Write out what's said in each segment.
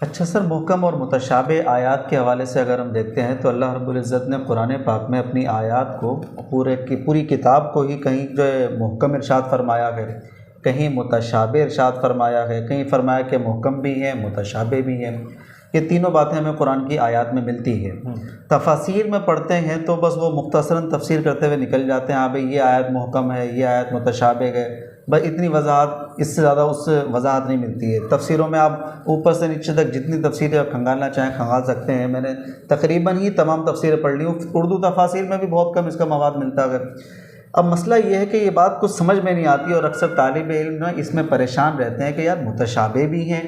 اچھا سر، محکم اور متشابہ آیات کے حوالے سے اگر ہم دیکھتے ہیں تو اللہ رب العزت نے قرآن پاک میں اپنی آیات کو پوری کتاب کو ہی کہیں جو ہے محکم ارشاد فرمایا ہے، کہیں متشابہ ارشاد فرمایا ہے، کہیں فرمایا کہ محکم بھی ہیں متشابہ بھی ہیں۔ یہ تینوں باتیں ہمیں قرآن کی آیات میں ملتی ہے۔ تفاسیر میں پڑھتے ہیں تو بس وہ مختصراً تفسیر کرتے ہوئے نکل جاتے ہیں، ہاں بھئی یہ آیت محکم ہے، یہ آیت متشابہ ہے، بس اتنی وضاحت، اس سے زیادہ اس سے وضاحت نہیں ملتی ہے۔ تفسیروں میں آپ اوپر سے نیچے تک جتنی تفسیریں کھنگالنا چاہیں کھنگال سکتے ہیں۔ میں نے تقریباً ہی تمام تفسیریں پڑھ لی ہوں، اردو تفاسیر میں بھی بہت کم اس کا مواد ملتا ہے۔ اب مسئلہ یہ ہے کہ یہ بات کچھ سمجھ میں نہیں آتی، اور اکثر طالب علم اس میں پریشان رہتے ہیں کہ یار متشابہ بھی ہیں،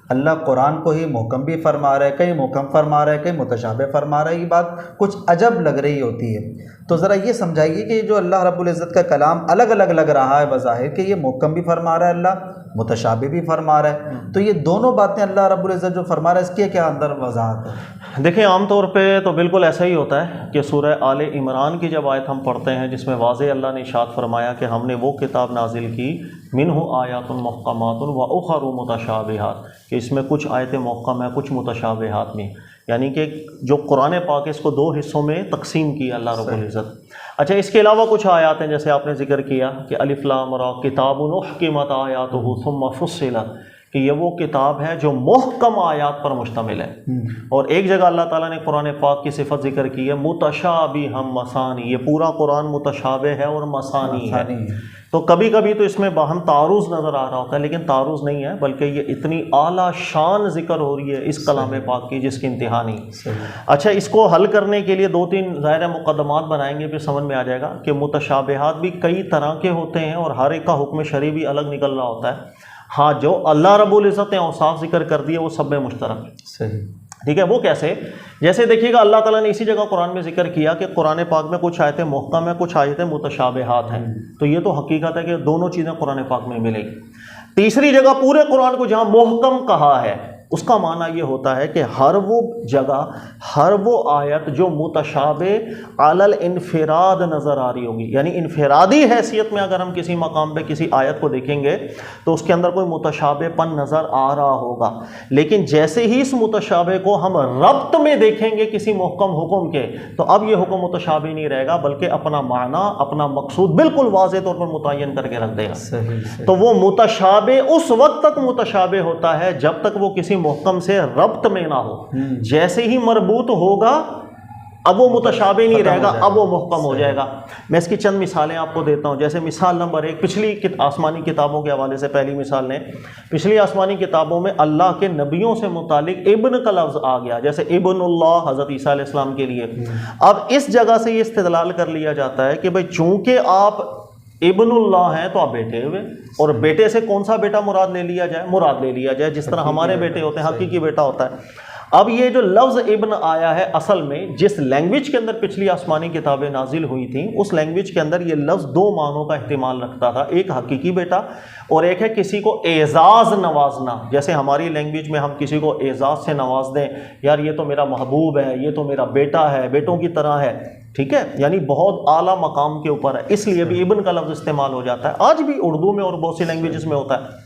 اللہ قرآن کو ہی محکم بھی فرما رہا ہے، کہیں محکم فرما رہا ہے، کہیں متشابہ فرما رہا ہے، یہ بات کچھ عجب لگ رہی ہوتی ہے۔ تو ذرا یہ سمجھائیے کہ جو اللہ رب العزت کا کلام الگ الگ لگ رہا ہے بظاہر کہ یہ محکم بھی فرما رہا ہے اللہ، متشابہ بھی فرما رہا ہے، تو یہ دونوں باتیں اللہ رب العزت جو فرما رہا ہے اس کی کیا اندر وضاحت ہے؟ دیکھیں عام طور پہ تو بالکل ایسا ہی ہوتا ہے کہ سورہ آل عمران کی جب آیت ہم پڑھتے ہیں جس میں واضح اللہ نے ارشاد فرمایا کہ ہم نے وہ کتاب نازل کی منہ آیات محکمات و اخر متشابہات، کہ اس میں کچھ آیتیں محکم ہیں کچھ متشابہات میں، یعنی کہ جو قرآن پاک اس کو دو حصوں میں تقسیم کیا اللہ رب العزت۔ اچھا، اس کے علاوہ کچھ آیات ہیں جیسے آپ نے ذکر کیا کہ الف لام را کتاب احکمت آیاتہ ثم فصلت، کہ یہ وہ کتاب ہے جو محکم آیات پر مشتمل ہے۔ اور ایک جگہ اللہ تعالیٰ نے قرآن پاک کی صفت ذکر کی ہے متشابہ مثانی، یہ پورا قرآن متشابہ ہے اور مثانی ہے۔ تو کبھی کبھی تو اس میں باہم تعارض نظر آ رہا ہوتا ہے، لیکن تعارض نہیں ہے، بلکہ یہ اتنی اعلیٰ شان ذکر ہو رہی ہے اس کلام پاک کی جس کی انتہا نہیں۔ اچھا، اس کو حل کرنے کے لیے دو تین ظاہر مقدمات بنائیں گے، پھر سمجھ میں آ جائے گا کہ متشابہات بھی کئی طرح کے ہوتے ہیں اور ہر ایک کا حکم شرعی بھی الگ نکل رہا ہوتا ہے۔ ہاں، جو اللہ رب العزت نے اوصاف ذکر کر دیے وہ سب میں مشترک ہے۔ صحیح، ٹھیک ہے، وہ کیسے؟ جیسے دیکھیے گا اللہ تعالیٰ نے اسی جگہ قرآن میں ذکر کیا کہ قرآن پاک میں کچھ آیتیں محکم ہیں کچھ آیتیں متشابہات ہیں، تو یہ تو حقیقت ہے کہ دونوں چیزیں قرآن پاک میں ملے گی۔ تیسری جگہ پورے قرآن کو جہاں محکم کہا ہے اس کا معنی یہ ہوتا ہے کہ ہر وہ جگہ، ہر وہ آیت جو متشابہ علی الانفراد نظر آ رہی ہوگی، یعنی انفرادی حیثیت میں اگر ہم کسی مقام پہ کسی آیت کو دیکھیں گے تو اس کے اندر کوئی متشابہ پن نظر آ رہا ہوگا، لیکن جیسے ہی اس متشابہ کو ہم ربط میں دیکھیں گے کسی محکم حکم کے تو اب یہ حکم متشابہ نہیں رہے گا، بلکہ اپنا معنی، اپنا مقصود بالکل واضح طور پر متعین کر کے رکھ دے گا۔ تو وہ متشابہ اس وقت تک متشابہ ہوتا ہے جب تک وہ کسی محکم سے ربط میں نہ ہو، جیسے ہی مربوط ہوگا اب وہ متشابہ نہیں رہے گا، اب وہ محکم ہو جائے گا۔ میں اس کی چند مثالیں آپ کو دیتا ہوں۔ جیسے مثال نمبر 1، پچھلی آسمانی کتابوں کے حوالے سے پہلی مثال نے، پچھلی آسمانی کتابوں میں اللہ کے نبیوں سے متعلق ابن کا لفظ آ گیا، جیسے ابن اللہ حضرت عیسیٰ علیہ السلام کے لیے۔ اب اس جگہ سے یہ استدلال کر لیا جاتا ہے کہ بھئی چونکہ آپ ابن اللہ ہیں تو آپ بیٹے ہوئے، اور بیٹے سے کون سا بیٹا مراد لے لیا جائے؟ مراد لے لیا جائے جس طرح ہمارے بیٹے ہوتے ہیں، حقیقی بیٹا ہوتا ہے۔ اب یہ جو لفظ ابن آیا ہے، اصل میں جس لینگویج کے اندر پچھلی آسمانی کتابیں نازل ہوئی تھیں اس لینگویج کے اندر یہ لفظ دو معنوں کا احتمال رکھتا تھا، ایک حقیقی بیٹا اور ایک ہے کسی کو اعزاز نوازنا۔ جیسے ہماری لینگویج میں ہم کسی کو اعزاز سے نواز دیں، یار یہ تو میرا محبوب ہے، یہ تو میرا بیٹا ہے، بیٹوں کی طرح ہے، ٹھیک ہے، یعنی بہت اعلیٰ مقام کے اوپر ہے، اس لیے بھی ابن کا لفظ استعمال ہو جاتا ہے۔ آج بھی اردو میں اور بہت سی لینگویجز میں ہوتا ہے۔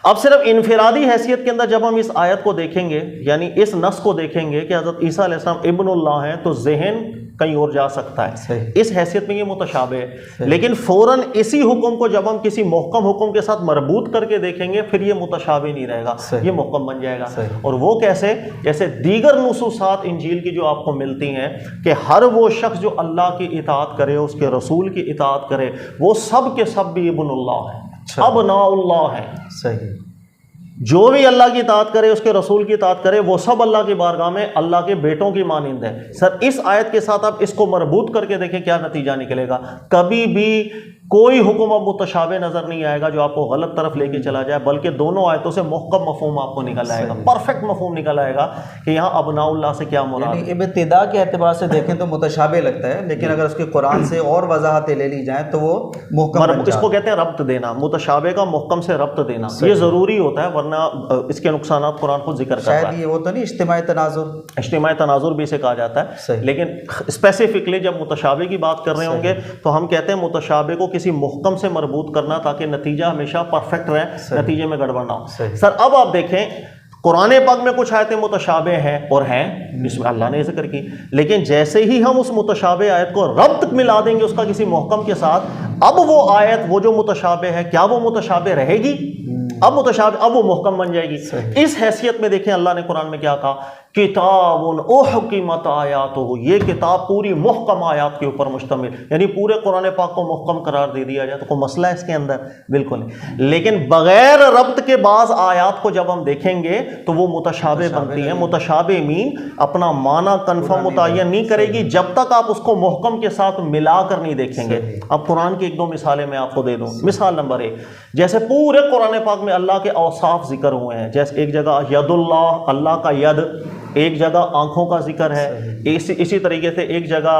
اب صرف انفرادی حیثیت کے اندر جب ہم اس آیت کو دیکھیں گے، یعنی اس نص کو دیکھیں گے کہ حضرت عیسیٰ علیہ السلام ابن اللہ ہیں، تو ذہن کہیں اور جا سکتا ہے، اس حیثیت میں یہ متشابہ ہے۔ لیکن فوراً اسی حکم کو جب ہم کسی محکم حکم کے ساتھ مربوط کر کے دیکھیں گے پھر یہ متشابہ نہیں رہے گا، یہ محکم بن جائے گا۔ اور وہ کیسے؟ جیسے دیگر نصوصات انجیل کی جو آپ کو ملتی ہیں کہ ہر وہ شخص جو اللہ کی اطاعت کرے، اس کے رسول کی اطاعت کرے، وہ سب کے سب بھی ابن اللہ ہیں، ابناء اللہ ہیں۔ صحیح، جو بھی اللہ کی اطاعت کرے، اس کے رسول کی اطاعت کرے، وہ سب اللہ کی بارگاہ میں اللہ کے بیٹوں کی مانند ہے۔ سر اس آیت کے ساتھ آپ اس کو مربوط کر کے دیکھیں کیا نتیجہ نکلے گا۔ کبھی بھی کوئی حکم اب متشابہ نظر نہیں آئے گا جو آپ کو غلط طرف لے کے چلا جائے، بلکہ دونوں آیتوں سے محکم مفہوم آپ کو نکل آئے گا، پرفیکٹ مفہوم نکل آئے گا کہ یہاں ابناء اللہ سے کیا مراد ہے۔ یعنی ابتدا کے اعتبار سے دیکھیں تو متشابہ لگتا ہے، لیکن اگر اس کے قرآن سے اور وضاحتیں لے لی جائیں تو وہ محکم، اس کو کہتے ہیں ربط دینا، متشابہ کا محکم سے ربط دینا، یہ ضروری ہوتا ہے ورنہ اس کے نقصانات قرآن خود ذکر کرتا ہے۔ شاید یہ وہ تو نہیں اجتماعی تناظر، اجتماعی تناظر بھی اسے کہا جاتا ہے، لیکن اسپیسیفکلی جب متشابہ کی بات کر رہے ہوں گے تو ہم کہتے ہیں متشابہ کو کسی محکم سے مربوط کرنا تاکہ نتیجہ ہمیشہ پرفیکٹ رہے، نتیجے میں گڑبڑ نہ ہو۔ سر اب آپ دیکھیں قرآن پاک میں کچھ آیتیں متشابہ ہیں اور ہیں جس میں اللہ نے ذکر کی، لیکن جیسے ہی ہم اس متشابہ آیت کو ربط ملا دیں گے اس کا کسی محکم کے ساتھ، اب وہ آیت وہ جو متشابہ ہے کیا وہ متشابہ رہے گی؟ اب متشابہ، اب وہ محکم بن جائے گی۔ اس حیثیت میں دیکھیں اللہ نے قرآن میں کیا کہا، کتاب احکمت آیاتہ، یہ کتاب پوری محکم آیات کے اوپر مشتمل، یعنی پورے قرآن پاک کو محکم قرار دے دیا جائے تو کوئی مسئلہ ہے اس کے اندر؟ بالکل، لیکن بغیر ربط کے بعض آیات کو جب ہم دیکھیں گے تو وہ متشابہ بنتی ہیں۔ متشابہ مین اپنا معنی کنفرم متعین نہیں کرے گی جب تک آپ اس کو محکم کے ساتھ ملا کر نہیں دیکھیں گے۔ اب قرآن کی ایک دو مثالیں میں آپ کو دے دوں۔ مثال نمبر 1، جیسے پورے قرآن پاک میں اللہ کے اوصاف ذکر ہوئے ہیں، جیسے ایک جگہ ید اللہ، اللہ کا ید، ایک جگہ آنکھوں کا ذکر ہے، اسی طریقے سے ایک جگہ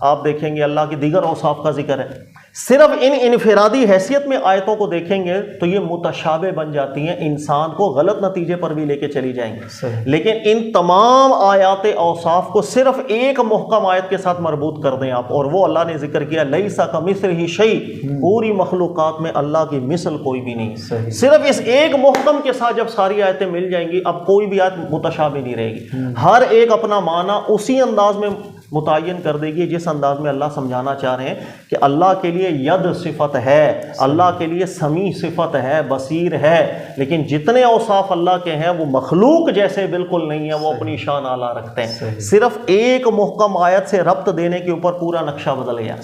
آپ دیکھیں گے اللہ کی دیگر اوصاف کا ذکر ہے۔ صرف ان انفرادی حیثیت میں آیتوں کو دیکھیں گے تو یہ متشابہ بن جاتی ہیں، انسان کو غلط نتیجے پر بھی لے کے چلی جائیں گے۔ لیکن ان تمام آیات اوصاف کو صرف ایک محکم آیت کے ساتھ مربوط کر دیں آپ، اور وہ اللہ نے ذکر کیا لیس کمثلہ شیء، پوری مخلوقات میں اللہ کی مثل کوئی بھی نہیں۔ صرف اس ایک محکم کے ساتھ جب ساری آیتیں مل جائیں گی، اب کوئی بھی آیت متشابہ نہیں رہے گی، ہر ایک اپنا معنی اسی انداز میں متعین کر دے گی جس انداز میں اللہ سمجھانا چاہ رہے ہیں کہ اللہ کے لیے ید صفت ہے، اللہ کے لیے سمیع صفت ہے، بصیر ہے، لیکن جتنے اوصاف اللہ کے ہیں وہ مخلوق جیسے بالکل نہیں ہیں، وہ اپنی شان اعلیٰ رکھتے ہیں۔ صرف ایک محکم آیت سے ربط دینے کے اوپر پورا نقشہ بدل گیا۔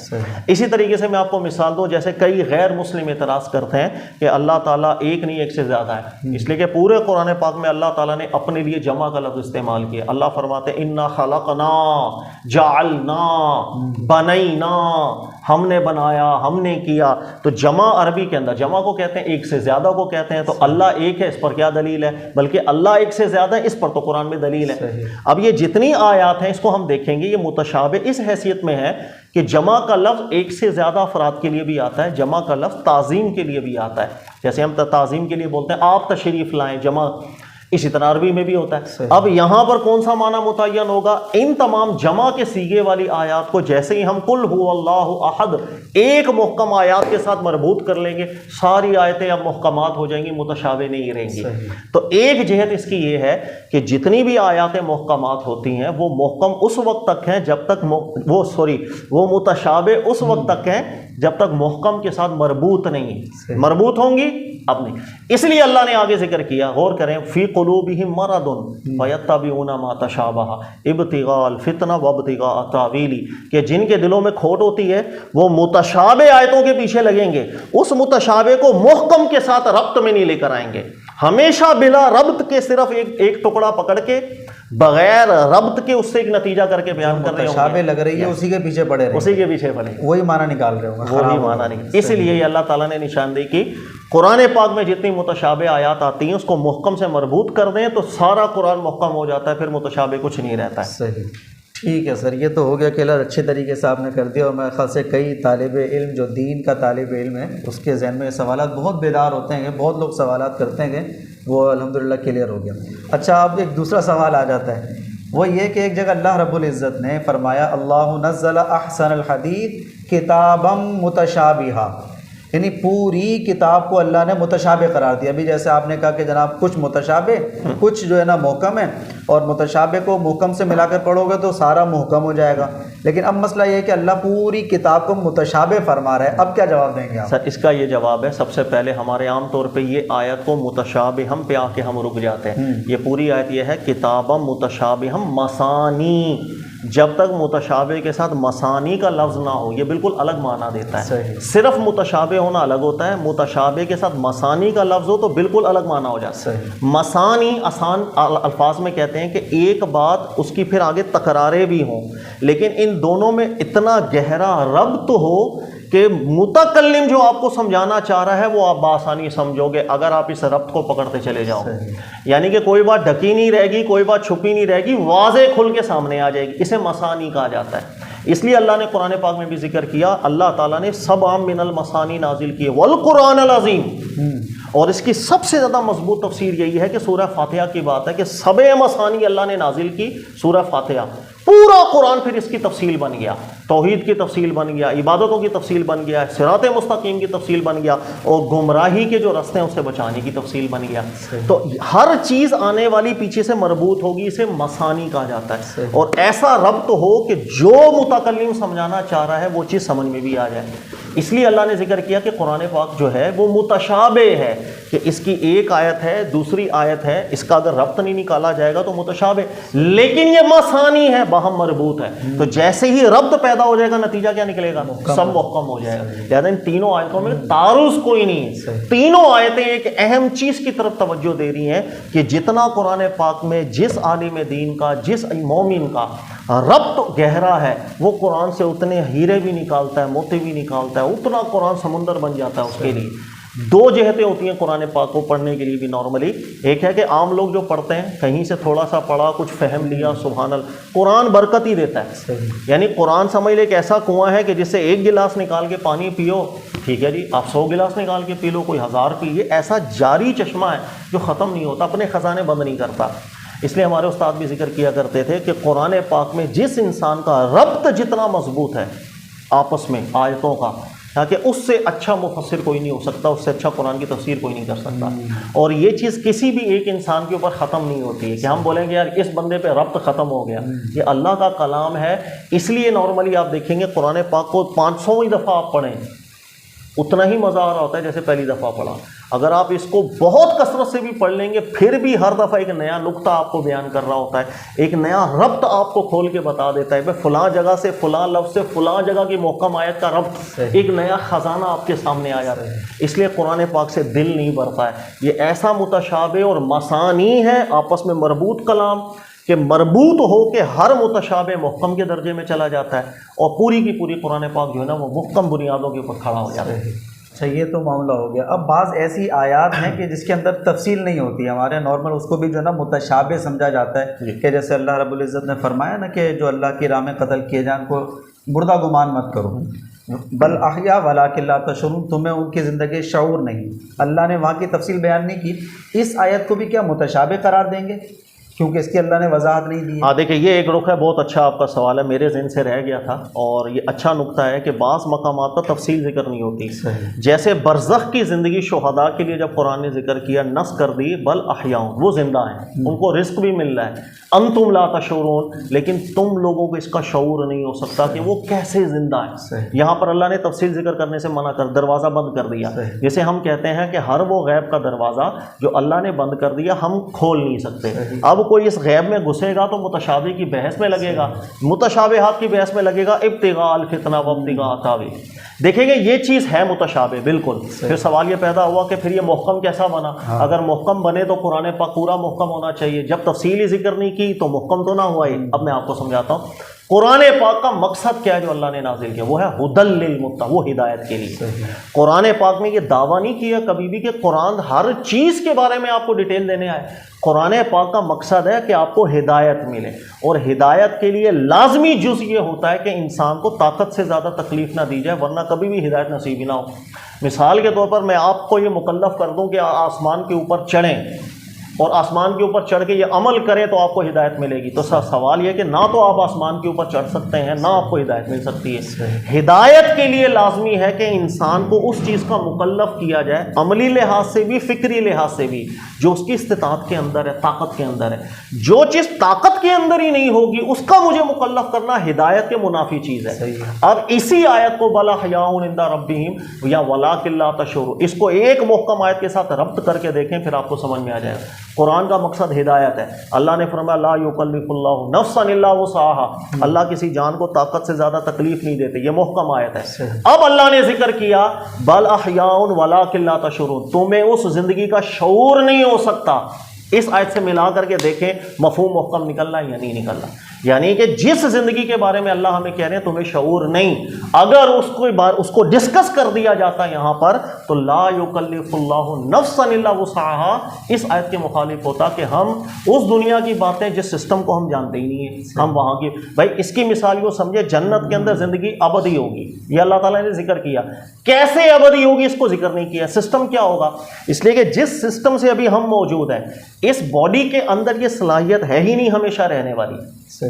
اسی طریقے سے میں آپ کو مثال دوں، جیسے کئی غیر مسلم اعتراض کرتے ہیں کہ اللہ تعالیٰ ایک نہیں ایک سے زیادہ ہے، اس لیے کہ پورے قرآن پاک میں اللہ تعالیٰ نے اپنے لیے جمع کا لفظ استعمال کیا۔ اللہ فرماتے ہیں انا خلقنا جعلنا بنینا، ہم نے بنایا، ہم نے کیا۔ تو جمع عربی کے اندر جمع کو کہتے ہیں، ایک سے زیادہ کو کہتے ہیں۔ تو اللہ ایک ہے، اس پر کیا دلیل ہے؟ بلکہ اللہ ایک سے زیادہ ہے، اس پر تو قرآن میں دلیل ہے۔ اب یہ جتنی آیات ہیں اس کو ہم دیکھیں گے، یہ متشابہ اس حیثیت میں ہے کہ جمع کا لفظ ایک سے زیادہ افراد کے لیے بھی آتا ہے، جمع کا لفظ تعظیم کے لیے بھی آتا ہے۔ جیسے ہم تعظیم کے لیے بولتے ہیں آپ تشریف لائیں، جمع، اسی طرح عربی میں بھی ہوتا ہے۔ اب یہاں پر کون سا معنی متعین ہوگا؟ ان تمام جمع کے صیغے والی آیات کو جیسے ہی ہم قل هو اللہ احد ایک محکم آیات کے ساتھ مربوط کر لیں گے، ساری آیتیں اب محکمات ہو جائیں گی، متشابہ نہیں رہیں گی۔ تو ایک جہت اس کی یہ ہے کہ جتنی بھی آیات محکمات ہوتی ہیں وہ محکم اس وقت تک ہیں جب تک وہ متشابہ اس وقت تک ہیں جب تک محکم کے ساتھ مربوط نہیں۔ مربوط ہوں گی اب نہیں، اس لیے اللہ نے آگے ذکر کیا، غور کریں، فی قلوبہم مرض فیتبعون ما تشابہ ابتغاء الفتنہ وابتغاء تاویلہ، کہ جن کے دلوں میں کھوٹ ہوتی ہے وہ متشابہ آیتوں کے پیچھے لگیں گے، اس متشابہ کو محکم کے ساتھ ربط میں نہیں لے کر آئیں گے، ہمیشہ بلا ربط کے صرف ایک ٹکڑا پکڑ کے بغیر ربط کے اس سے ایک نتیجہ کر کے بیان کر رہے ہوں گے، متشابہ لگ رہی ہے اسی کے پیچھے پڑے رہے، اسی کے پیچھے پڑے، وہی معنی نکال رہے ہوں گے، وہی معنی نہیں۔ اس لیے یہ اللہ تعالیٰ نے نشاندہی کی، قرآن پاک میں جتنی متشابہ آیات آتی ہیں اس کو محکم سے مربوط کر دیں تو سارا قرآن محکم ہو جاتا ہے، پھر متشابہ کچھ نہیں رہتا ہے۔ صحیح، ٹھیک ہے سر، یہ تو ہو گیا کلیئر، اچھے طریقے سے آپ نے کر دیا، اور میرے خیال سے کئی طالب علم جو دین کا طالب علم ہے اس کے ذہن میں یہ سوالات بہت بیدار ہوتے ہیں، بہت لوگ سوالات کرتے ہیں، وہ الحمدللہ کلیئر ہو گیا۔ اچھا، اب ایک دوسرا سوال آ جاتا ہے، وہ یہ کہ ایک جگہ اللہ رب العزت نے فرمایا اللہ نزل احسن الحدیث کتابا متشابہا، یعنی پوری کتاب کو اللہ نے متشابہ قرار دیا۔ ابھی جیسے آپ نے کہا کہ جناب کچھ متشابہ، کچھ جو ہے نا محکم ہے، اور متشابہ کو محکم سے ملا کر پڑھو گے تو سارا محکم ہو جائے گا، لیکن اب مسئلہ یہ ہے کہ اللہ پوری کتاب کو متشابہ فرما رہا ہے، اب کیا جواب دیں گے آپ؟ سر اس کا یہ جواب ہے، سب سے پہلے ہمارے عام طور پہ یہ آیت کو متشابہ ہم پہ آ کے ہم رک جاتے ہیں۔ یہ پوری آیت یہ ہے کتابا متشابہ ہم مثانی، جب تک متشابہ کے ساتھ مثانی کا لفظ نہ ہو یہ بالکل الگ معنی دیتا ہے۔ صرف متشابہ ہونا الگ ہوتا ہے، متشابہ کے ساتھ مثانی کا لفظ ہو تو بالکل الگ معنی ہو جاتا ہے۔ مثانی آسان الفاظ میں کہتے ہیں کہ ایک بات اس کی پھر آگے تکراریں بھی ہوں، لیکن ان دونوں میں اتنا گہرا ربط ہو کہ متکلم جو آپ کو سمجھانا چاہ رہا ہے وہ آپ بآسانی سمجھو گے اگر آپ اس ربط کو پکڑتے چلے جاؤ، یعنی کہ کوئی بات ڈھکی نہیں رہے گی، کوئی بات چھپی نہیں رہے گی، واضح کھل کے سامنے آ جائے گی، اسے مثانی کہا جاتا ہے۔ اس لیے اللہ نے قرآن پاک میں بھی ذکر کیا، اللہ تعالیٰ نے سبع من المثانی نازل کیے والقرآن العظیم، اور اس کی سب سے زیادہ مضبوط تفسیر یہی ہے کہ سورہ فاتحہ کی بات ہے کہ سبع مثانی اللہ نے نازل کی، سورہ فاتحہ پورا قرآن پھر اس کی تفصیل بن گیا، توحید کی تفصیل بن گیا، عبادتوں کی تفصیل بن گیا، صراط مستقیم کی تفصیل بن گیا، اور گمراہی کے جو راستے ہیں اس سے بچانے کی تفصیل بن گیا۔ تو ہر چیز آنے والی پیچھے سے مربوط ہوگی، اسے مثانی کہا جاتا ہے، اور ایسا ربط ہو کہ جو متکلم سمجھانا چاہ رہا ہے وہ چیز سمجھ میں بھی آ جائے۔ اس لیے اللہ نے ذکر کیا کہ قرآن پاک جو ہے وہ متشابہ ہے، کہ اس کی ایک آیت ہے دوسری آیت ہے، اس کا اگر ربط نہیں نکالا جائے گا تو متشابہ، لیکن یہ مثانی ہے، باہم مربوط ہے۔ تو جیسے ہی ربط پیدا ہو جائے گا نتیجہ کیا نکلے گا؟ سب محکم ہو جائے گا۔ لہذا ان تینوں آیتوں میں تعارض کوئی نہیں ہے، تینوں آیتیں ایک اہم چیز کی طرف توجہ دے رہی ہیں کہ جتنا قرآن پاک میں جس عالم دین کا، جس مومن کا ربط گہرا ہے، وہ قرآن سے اتنے ہیرے بھی نکالتا ہے، موتی بھی نکالتا ہے، اتنا قرآن سمندر بن جاتا ہے اس کے لیے۔ دو جہتیں ہوتی ہیں قرآن پاک کو پڑھنے کے لیے بھی نارملی، ایک ہے کہ عام لوگ جو پڑھتے ہیں کہیں سے تھوڑا سا پڑھا، کچھ فہم لیا، سبحان اللہ، قرآن برکت ہی دیتا ہے۔ یعنی قرآن سمجھ لے ایک ایسا کنواں ہے کہ جس سے ایک گلاس نکال کے پانی پیو، ٹھیک ہے جی، آپ 100 گلاس نکال کے پی لو، کوئی 1000 پی، یہ ایسا جاری چشمہ ہے جو ختم نہیں ہوتا، اپنے خزانے بند نہیں کرتا۔ اس لیے ہمارے استاد بھی ذکر کیا کرتے تھے کہ قرآن پاک میں جس انسان کا ربط جتنا مضبوط ہے آپس میں آیتوں کا، تاکہ اس سے اچھا مفسر کوئی نہیں ہو سکتا، اس سے اچھا قرآن کی تفسیر کوئی نہیں کر سکتا۔ اور یہ چیز کسی بھی ایک انسان کے اوپر ختم نہیں ہوتی ہے کہ ہم بولیں گے یار اس بندے پہ ربط ختم ہو گیا۔ یہ اللہ کا کلام ہے، اس لیے نارملی آپ دیکھیں گے قرآن پاک کو 500ویں دفعہ آپ پڑھیں اتنا ہی مزہ آ رہا ہوتا ہے جیسے پہلی دفعہ پڑھا۔ اگر آپ اس کو بہت کثرت سے بھی پڑھ لیں گے پھر بھی ہر دفعہ ایک نیا نقطہ آپ کو بیان کر رہا ہوتا ہے، ایک نیا ربط آپ کو کھول کے بتا دیتا ہے، فلاں جگہ سے فلاں لفظ سے فلاں جگہ کی محکم آیت کا ربط، ایک نیا خزانہ آپ کے سامنے آ جاتا ہے۔ اس لیے قرآن پاک سے دل نہیں بھرتا ہے، یہ ایسا متشابہ اور مثانی ہے، آپس میں مربوط کلام، کہ مربوط ہو کے ہر متشابہ محکم کے درجے میں چلا جاتا ہے، اور پوری کی پوری قرآن پاک جو ہے نا وہ محکم بنیادوں کے اوپر کھڑا ہو جاتا ہے۔ اچھا، یہ تو معاملہ ہو گیا۔ اب بعض ایسی آیات ہیں کہ جس کے اندر تفصیل نہیں ہوتی، ہمارے نارمل اس کو بھی جو ہے نا متشابہ سمجھا جاتا ہے، کہ جیسے اللہ رب العزت نے فرمایا نا کہ جو اللہ کی راہ میں قتل کیے جائیں کو مردہ گمان مت کرو، بل احیا ولکن لا تشعرون، تمہیں ان کی زندگی شعور نہیں۔ اللہ نے وہاں کی تفصیل بیان نہیں کی، اس آیت کو بھی کیا متشابہ قرار دیں گے کیونکہ اس کی اللہ نے وضاحت نہیں دی؟ ہاں دیکھیں، یہ ایک رخ ہے، بہت اچھا آپ کا سوال ہے، میرے ذہن سے رہ گیا تھا، اور یہ اچھا نقطہ ہے کہ بعض مقامات پر تفصیل ذکر نہیں ہوتی۔ جیسے برزخ کی زندگی شہداء کے لیے جب قرآن نے ذکر کیا، نص کر دی بل احیاء، وہ زندہ ہیں، ان کو رزق بھی مل رہا ہے، انتم لا تشعرون، لیکن تم لوگوں کو اس کا شعور نہیں ہو سکتا کہ وہ کیسے زندہ ہے۔ یہاں پر اللہ نے تفصیل ذکر کرنے سے منع کر، دروازہ بند کر دیا، جیسے ہم کہتے ہیں کہ ہر وہ غیب کا دروازہ جو اللہ نے بند کر دیا ہم کھول نہیں سکتے۔ اب کوئی اس غیب میں گھسے گا تو متشابہ کی بحث میں لگے گا، متشابہات کی بحث میں لگے گا، ابتغاء الفتنہ و ابتغاء تاویل، دیکھیں گے یہ چیز ہے متشابہ بالکل۔ پھر سوال یہ پیدا ہوا کہ پھر یہ محکم کیسا بنا؟ اگر محکم بنے تو قرآن پاک پورا محکم ہونا چاہیے، جب تفصیلی ذکر نہیں کی تو محکم تو نہ ہوا ہی۔ اب میں آپ کو سمجھاتا ہوں قرآن پاک کا مقصد کیا ہے جو اللہ نے نازل کیا، وہ ہے ہدی للمتقین، وہ ہدایت کے لیے۔ قرآن پاک میں یہ دعویٰ نہیں کیا کبھی بھی کہ قرآن ہر چیز کے بارے میں آپ کو ڈیٹیل دینے آئے، قرآن پاک کا مقصد ہے کہ آپ کو ہدایت ملے، اور ہدایت کے لیے لازمی جز یہ ہوتا ہے کہ انسان کو طاقت سے زیادہ تکلیف نہ دی جائے، ورنہ کبھی بھی ہدایت نصیب ہی نہ ہو۔ مثال کے طور پر میں آپ کو یہ مکلف کر دوں کہ آسمان کے اوپر چڑھیں، اور آسمان کے اوپر چڑھ کے یہ عمل کریں تو آپ کو ہدایت ملے گی، تو سوال یہ کہ نہ تو آپ آسمان کے اوپر چڑھ سکتے ہیں، نہ آپ کو ہدایت مل سکتی ہے۔ ہدایت کے لیے لازمی ہے کہ انسان کو اس چیز کا مکلف کیا جائے، عملی لحاظ سے بھی فکری لحاظ سے بھی، جو اس کی استطاعت کے اندر ہے، طاقت کے اندر ہے۔ جو چیز طاقت کے اندر ہی نہیں ہوگی اس کا مجھے مکلف کرنا ہدایت کے منافی چیز ہے۔ اب اسی آیت کو بل احیاء عند ربہم یا ولکن لا تشعرون، اس کو ایک محکم آیت کے ساتھ ربط کر کے دیکھیں، پھر آپ کو سمجھ میں آ جائے گا۔ قرآن کا مقصد ہدایت ہے۔ اللہ نے فرمایا لا یکلف اللہ نفسا الا وسعها، اللہ کسی جان کو طاقت سے زیادہ تکلیف نہیں دیتے، یہ محکم آیت ہے۔ اب اللہ نے ذکر کیا بل احیاء ولکن لا تشعرون، تمہیں اس زندگی کا شعور نہیں ہو سکتا۔ اس آیت سے ملا کر کے دیکھیں مفہوم محکم نکل رہا ہے یا نہیں نکل رہا، یعنی کہ جس زندگی کے بارے میں اللہ ہمیں کہہ رہے ہیں تمہیں شعور نہیں، اگر اس کو ڈسکس کر دیا جاتا ہے یہاں پر تو لا یکلف اللہ نفسا الا وسعها اس آیت کے مخالف ہوتا کہ ہم اس دنیا کی باتیں جس سسٹم کو ہم جانتے ہی نہیں ہیں، ہم وہاں کی بھائی اس کی مثال یوں سمجھے جنت کے اندر زندگی ابدی ہوگی، یہ اللہ تعالیٰ نے ذکر کیا، کیسے ابدی ہوگی اس کو ذکر نہیں کیا، سسٹم کیا ہوگا، اس لیے کہ جس سسٹم سے ابھی ہم موجود ہیں اس باڈی کے اندر یہ صلاحیت ہے ہی نہیں ہمیشہ رہنے والی،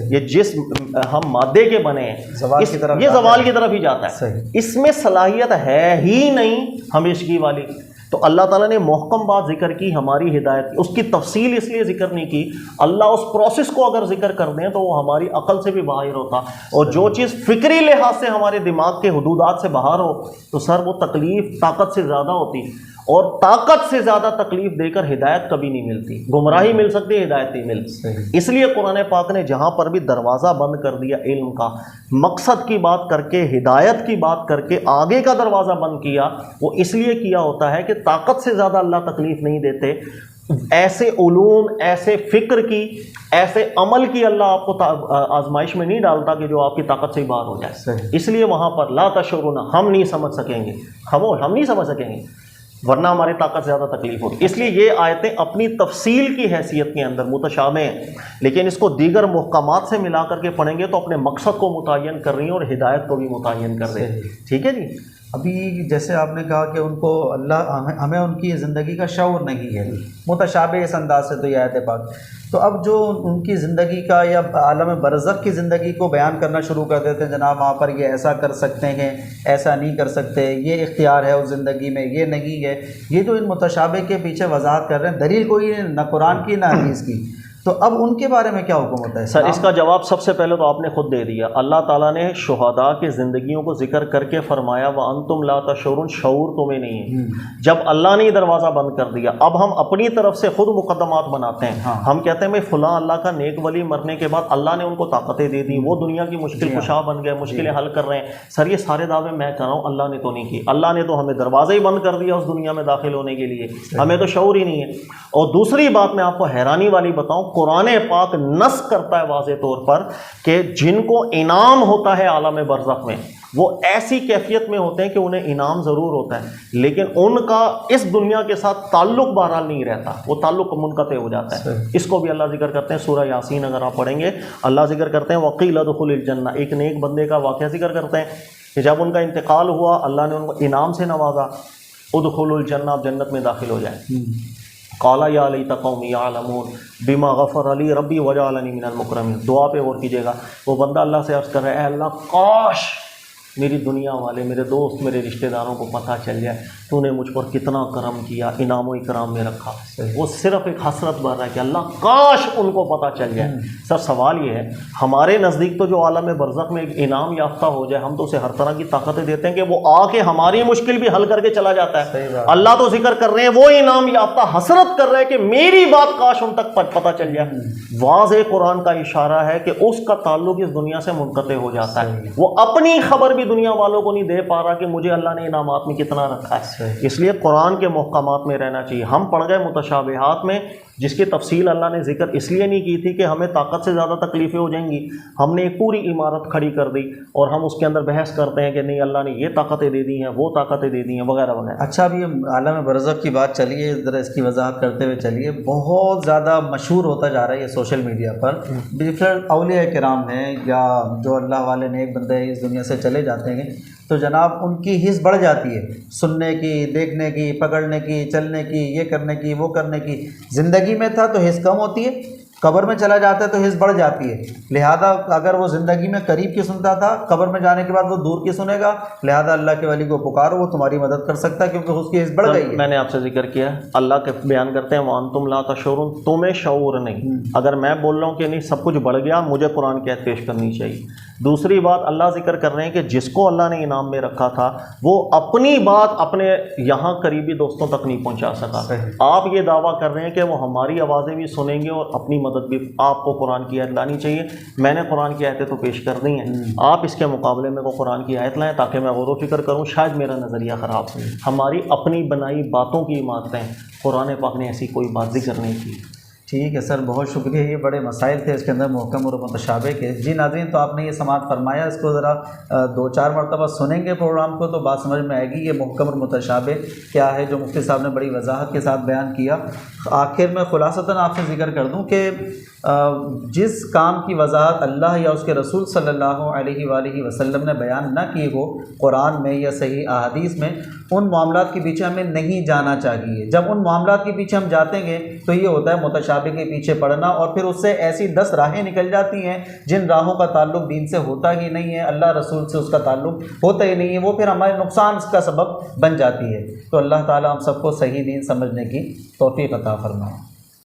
یہ جسم ہم مادے کے بنے ہیں یہ زوال کی طرف ہی جاتا ہے، اس میں صلاحیت ہے ہی نہیں ہمیشگی والی۔ تو اللہ تعالیٰ نے محکم بات ذکر کی ہماری ہدایت کی، اس کی تفصیل اس لیے ذکر نہیں کی، اللہ اس پروسیس کو اگر ذکر کر دیں تو وہ ہماری عقل سے بھی باہر ہوتا، اور جو چیز فکری لحاظ سے ہمارے دماغ کے حدودات سے باہر ہو تو سر وہ تکلیف طاقت سے زیادہ ہوتی، اور طاقت سے زیادہ تکلیف دے کر ہدایت کبھی نہیں ملتی، گمراہی مل سکتی ہے، ہدایت نہیں ملتی۔ اس لیے قرآن پاک نے جہاں پر بھی دروازہ بند کر دیا علم کا، مقصد کی بات کر کے، ہدایت کی بات کر کے آگے کا دروازہ بند کیا، وہ اس لیے کیا ہوتا ہے کہ طاقت سے زیادہ اللہ تکلیف نہیں دیتے، ایسے علوم، ایسے فکر کی، ایسے عمل کی اللہ آپ کو آزمائش میں نہیں ڈالتا کہ جو آپ کی طاقت سے ہی باہر ہو جائے۔ اس لیے وہاں پر لا تشعرون، ہم نہیں سمجھ سکیں گے، ہم نہیں سمجھ سکیں گے، ورنہ ہماری طاقت زیادہ تکلیف ہوتی۔ اس لیے یہ آیتیں اپنی تفصیل کی حیثیت کے اندر متشابہ ہیں، لیکن اس کو دیگر محکمات سے ملا کر کے پڑھیں گے تو اپنے مقصد کو متعین کر رہی ہیں اور ہدایت کو بھی متعین کر رہے ہیں۔ ٹھیک ہے جی۔ ابھی جیسے آپ نے کہا کہ ان کو اللہ ہمیں ان کی زندگی کا شعور نہیں ہے، متشابہ اس انداز سے تو یہ آیت پاک، تو اب جو ان کی زندگی کا یا عالم برزخ کی زندگی کو بیان کرنا شروع کر دیتے ہیں، جناب وہاں پر یہ ایسا کر سکتے ہیں، ایسا نہیں کر سکتے، یہ اختیار ہے اس زندگی میں، یہ نہیں ہے، یہ جو ان متشابہ کے پیچھے وضاحت کر رہے ہیں، دلیل کوئی نہ قرآن کی نہ حدیث کی، تو اب ان کے بارے میں کیا حکم ہوتا ہے؟ سر اس کا جواب سب سے پہلے تو آپ نے خود دے دیا، اللہ تعالیٰ نے شہداء کی زندگیوں کو ذکر کر کے فرمایا وَأَنْتُمْ لَا تَشْعُرُونَ، شعور تمہیں نہیں ہے۔ جب اللہ نے دروازہ بند کر دیا، اب ہم اپنی طرف سے خود مقدمات بناتے ہیں، ہم کہتے ہیں میں فلاں اللہ کا نیک ولی مرنے کے بعد اللہ نے ان کو طاقتیں دے دی، وہ دنیا کی مشکل کشا بن گئے، مشکلیں حل کر رہے ہیں۔ سر یہ سارے دعوے میں کر رہا ہوں، اللہ نے تو نہیں کی، اللہ نے تو ہمیں دروازہ ہی بند کر دیا اس دنیا میں داخل ہونے کے لیے، ہمیں تو شعور ہی نہیں ہے۔ اور دوسری بات میں آپ کو حیرانی والی بتاؤں، قرآن پاک نص کرتا ہے واضح طور پر کہ جن کو انعام ہوتا ہے عالم برزخ میں، وہ ایسی کیفیت میں ہوتے ہیں کہ انہیں انعام ضرور ہوتا ہے، لیکن ان کا اس دنیا کے ساتھ تعلق بہرحال نہیں رہتا، وہ تعلق منقطع ہو جاتا ہے۔ اس کو بھی اللہ ذکر کرتے ہیں، سورہ یاسین اگر آپ پڑھیں گے اللہ ذکر کرتے ہیں وقیل ادخل الجنہ، ایک نیک بندے کا واقعہ ذکر کرتے ہیں کہ جب ان کا انتقال ہوا اللہ نے ان کو انعام سے نوازا، ادخلوا الجنہ، آپ جنت میں داخل ہو جائیں۔ قال یا لیت قومی یعلمون بما غفر علی ربی وجعلنی من المکرمین، دعا پہ غور کیجیے گا، وہ بندہ اللہ سے عرض کر رہا ہے اے اللہ کاش میری دنیا والے، میرے دوست، میرے رشتہ داروں کو پتہ چل جائے تو نے مجھ پر کتنا کرم کیا، انعام و اکرام میں رکھا۔ وہ صرف ایک حسرت بھر رہا ہے کہ اللہ کاش ان کو پتہ چل جائے۔ سر سوال یہ ہے، ہمارے نزدیک تو جو عالم برزخ میں ایک انعام یافتہ ہو جائے، ہم تو اسے ہر طرح کی طاقتیں دیتے ہیں کہ وہ آ کے ہماری مشکل بھی حل کر کے چلا جاتا ہے۔ اللہ تو ذکر کر رہے ہیں وہ انعام یافتہ حسرت کر رہے ہیں کہ میری بات کاش ان تک پتہ چل جائے۔ واضح قرآن کا اشارہ ہے کہ اس کا تعلق اس دنیا سے منقطع ہو جاتا ہے، وہ اپنی خبر بھی دنیا والوں کو نہیں دے پا رہا کہ مجھے اللہ نے انعامات میں کتنا رکھا ہے۔ اس لیے قرآن کے محکمات میں رہنا چاہیے۔ ہم پڑھ گئے متشابہات میں، جس کی تفصیل اللہ نے ذکر اس لیے نہیں کی تھی کہ ہمیں طاقت سے زیادہ تکلیفیں ہو جائیں گی، ہم نے ایک پوری عمارت کھڑی کر دی اور ہم اس کے اندر بحث کرتے ہیں کہ نہیں اللہ نے یہ طاقتیں دے دی ہیں، وہ طاقتیں دے دی ہیں، وغیرہ وغیرہ۔ اچھا ابھی عالم برزخ کی بات چلیے، ذرا اس کی وضاحت کرتے ہوئے چلیے، بہت زیادہ مشہور ہوتا جا رہا ہے یہ سوشل میڈیا پر، ڈفرینٹ اولیاء کرام ہیں یا جو اللہ والے نیک بندے اس دنیا سے چلے جاتے ہیں تو جناب ان کی حس بڑھ جاتی ہے، سننے کی، دیکھنے کی، پکڑنے کی، چلنے کی، یہ کرنے کی، وہ کرنے کی۔ زندگی میں تھا تو حس کم ہوتی ہے، قبر میں چلا جاتا ہے تو حس بڑھ جاتی ہے۔ لہذا اگر وہ زندگی میں قریب کی سنتا تھا، قبر میں جانے کے بعد وہ دور کی سنے گا، لہذا اللہ کے ولی کو پکارو، وہ تمہاری مدد کر سکتا ہے کیونکہ اس کی حس بڑھ گئی ہے۔ میں نے آپ سے ذکر کیا، اللہ کے بیان کرتے ہیں وَأَنْتُمْ لَا تَشْعُرُونَ، تمہیں شعور نہیں۔ اگر میں بول رہا ہوں کہ نہیں سب کچھ بڑھ گیا، مجھے قرآن کی آیت پیش کرنی چاہیے۔ دوسری بات اللہ ذکر کر رہے ہیں کہ جس کو اللہ نے انعام میں رکھا تھا وہ اپنی بات اپنے یہاں قریبی دوستوں تک نہیں پہنچا سکا۔ آپ یہ دعویٰ کر رہے ہیں کہ وہ ہماری آوازیں بھی سنیں گے اور اپنی مدد بھی، آپ کو قرآن کی آیت لانی چاہیے۔ میں نے قرآن کی آیتیں تو پیش کر دی ہیں، آپ اس کے مقابلے میں کو قرآن کی آیت لائیں تاکہ میں غور و فکر کروں، شاید میرا نظریہ خراب ہو۔ ہماری اپنی بنائی باتوں کی عمارتیں، قرآن پاک نے ایسی کوئی بات ذکر نہیں کی۔ ٹھیک ہے سر، بہت شکریہ، یہ بڑے مسائل تھے اس کے اندر محکم اور متشابہ کے۔ جی ناظرین، تو آپ نے یہ سماعت فرمایا، اس کو ذرا 2-4 مرتبہ سنیں گے پروگرام کو تو بات سمجھ میں آئے گی یہ محکم اور متشابہ کیا ہے، جو مفتی صاحب نے بڑی وضاحت کے ساتھ بیان کیا۔ آخر میں خلاصتاً آپ سے ذکر کر دوں کہ جس کام کی وضاحت اللہ یا اس کے رسول صلی اللہ علیہ وآلہ وسلم نے بیان نہ کی ہو قرآن میں یا صحیح احادیث میں، ان معاملات کے پیچھے ہمیں نہیں جانا چاہیے۔ جب ان معاملات کے پیچھے ہم جاتے ہیں تو یہ ہوتا ہے متشابہ متشابہ کے پیچھے پڑنا، اور پھر اس سے ایسی 10 راہیں نکل جاتی ہیں جن راہوں کا تعلق دین سے ہوتا ہی نہیں ہے، اللہ رسول سے اس کا تعلق ہوتا ہی نہیں ہے، وہ پھر ہمارے نقصان کا سبب بن جاتی ہے۔ تو اللہ تعالیٰ ہم سب کو صحیح دین سمجھنے کی توفیق عطا فرمائے۔